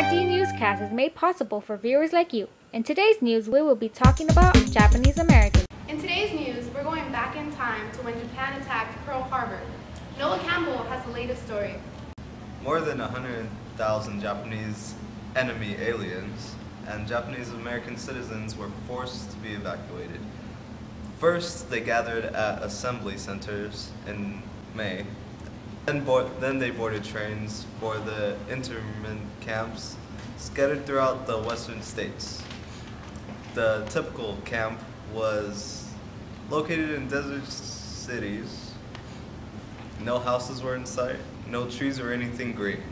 RD Newscast is made possible for viewers like you. In today's news, we will be talking about Japanese Americans. In today's news, we're going back in time to when Japan attacked Pearl Harbor. Noah Campbell has the latest story. More than 100,000 Japanese enemy aliens and Japanese American citizens were forced to be evacuated. First, they gathered at assembly centers in May. Then they boarded trains for the internment camps scattered throughout the western states. The typical camp was located in desert cities. No houses were in sight, no trees or anything green.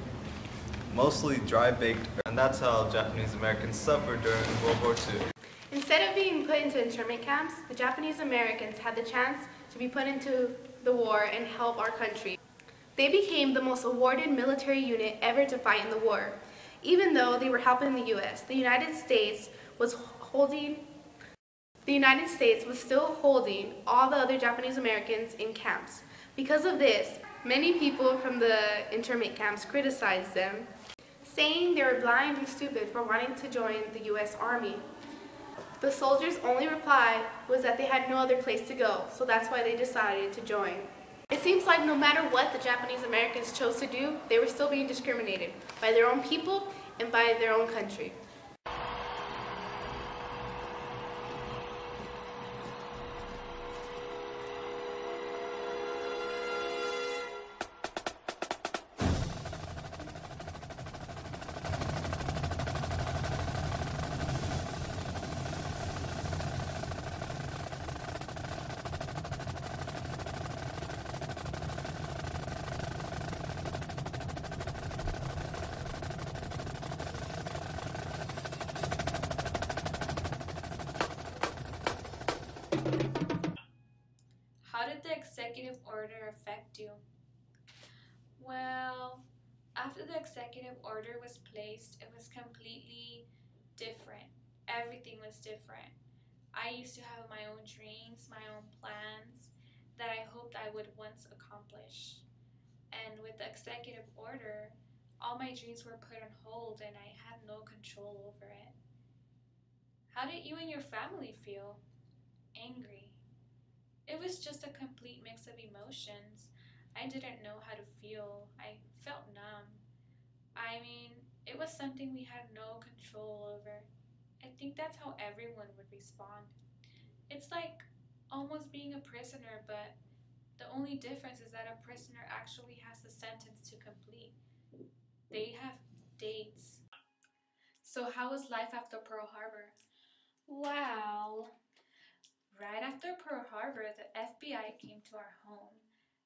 Mostly dry baked, and that's how Japanese Americans suffered during World War II. Instead of being put into internment camps, the Japanese Americans had the chance to be put into the war and help our country. They became the most awarded military unit ever to fight in the war. Even though they were helping the U.S., the United States was still holding all the other Japanese Americans in camps. Because of this, many people from the internment camps criticized them, saying they were blind and stupid for wanting to join the U.S. Army. The soldiers' only reply was that they had no other place to go, so that's why they decided to join. It seems like no matter what the Japanese Americans chose to do, they were still being discriminated by their own people and by their own country. How did the executive order affect you? Well, after the executive order was placed, it was completely different. Everything was different. I used to have my own dreams, my own plans that I hoped I would once accomplish. And with the executive order, all my dreams were put on hold and I had no control over it. How did you and your family feel? Angry. It was just a complete mix of emotions. I didn't know how to feel. I felt numb. I mean, it was something we had no control over. I think that's how everyone would respond. It's like almost being a prisoner, but the only difference is that a prisoner actually has a sentence to complete. They have dates. So how was life after Pearl Harbor? Wow. Right after Pearl Harbor, the FBI came to our home,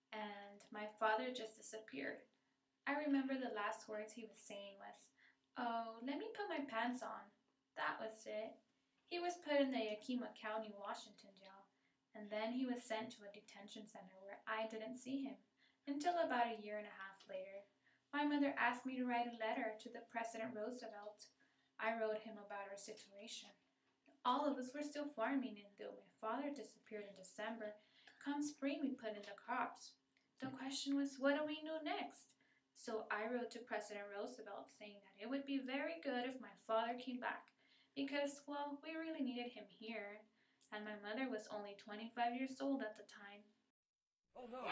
and my father just disappeared. I remember the last words he was saying was, "Oh, let me put my pants on." That was it. He was put in the Yakima County, Washington jail, and then he was sent to a detention center where I didn't see him until about a year and a half later. My mother asked me to write a letter to the President Roosevelt. I wrote him about our situation. All of us were still farming, and though my father disappeared in December, come spring we put in the crops. The question was, what do we do next? So I wrote to President Roosevelt saying that it would be very good if my father came back because, well, we really needed him here, and my mother was only 25 years old at the time. Oh no!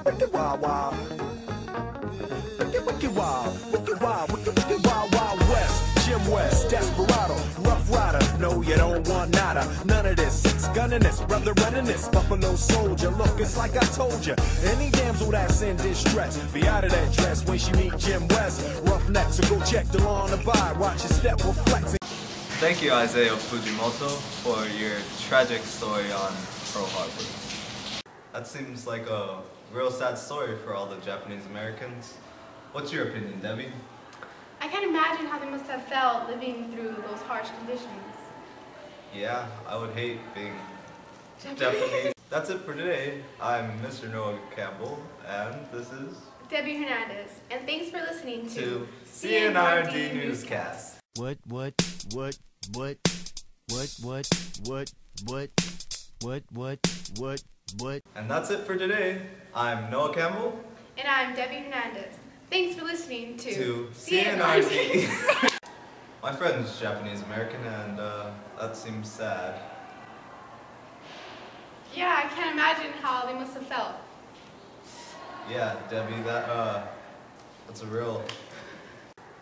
Wicked wild, wild. Wicked wild, wicked wild, wicked wild, wild west. Jim West, Desperado, Rough Rider. No, you don't want nada. None of this. Six gunning this, brother running this. Buffalo Soldier. Look, it's like I told you. Any damsel that's in distress, be out of that dress when she meet Jim West. Roughneck, so go check the law on the bar. Watch your step, reflecting. Thank you, Isaiah Fujimoto, for your tragic story on Pearl Harbor. That seems like a real sad story for all the Japanese Americans. What's your opinion, Debbie? I can't imagine how they must have felt living through those harsh conditions. Yeah, I would hate being Japanese. That's it for today. I'm Mr. Noah Campbell, and this is Debbie Hernandez, and thanks for listening to CNRD Newscast. What? And that's it for today. I'm Noah Campbell. And I'm Debbie Hernandez. Thanks for listening To CNRD. My friend's Japanese American, and that seems sad. Yeah, I can't imagine how they must have felt. Yeah, Debbie,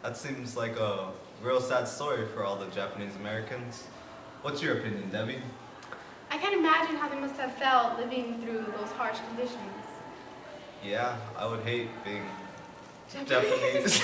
that seems like a real sad story for all the Japanese Americans. What's your opinion, Debbie? I can't imagine how they must have felt living through those harsh conditions. Yeah, I would hate being Japanese.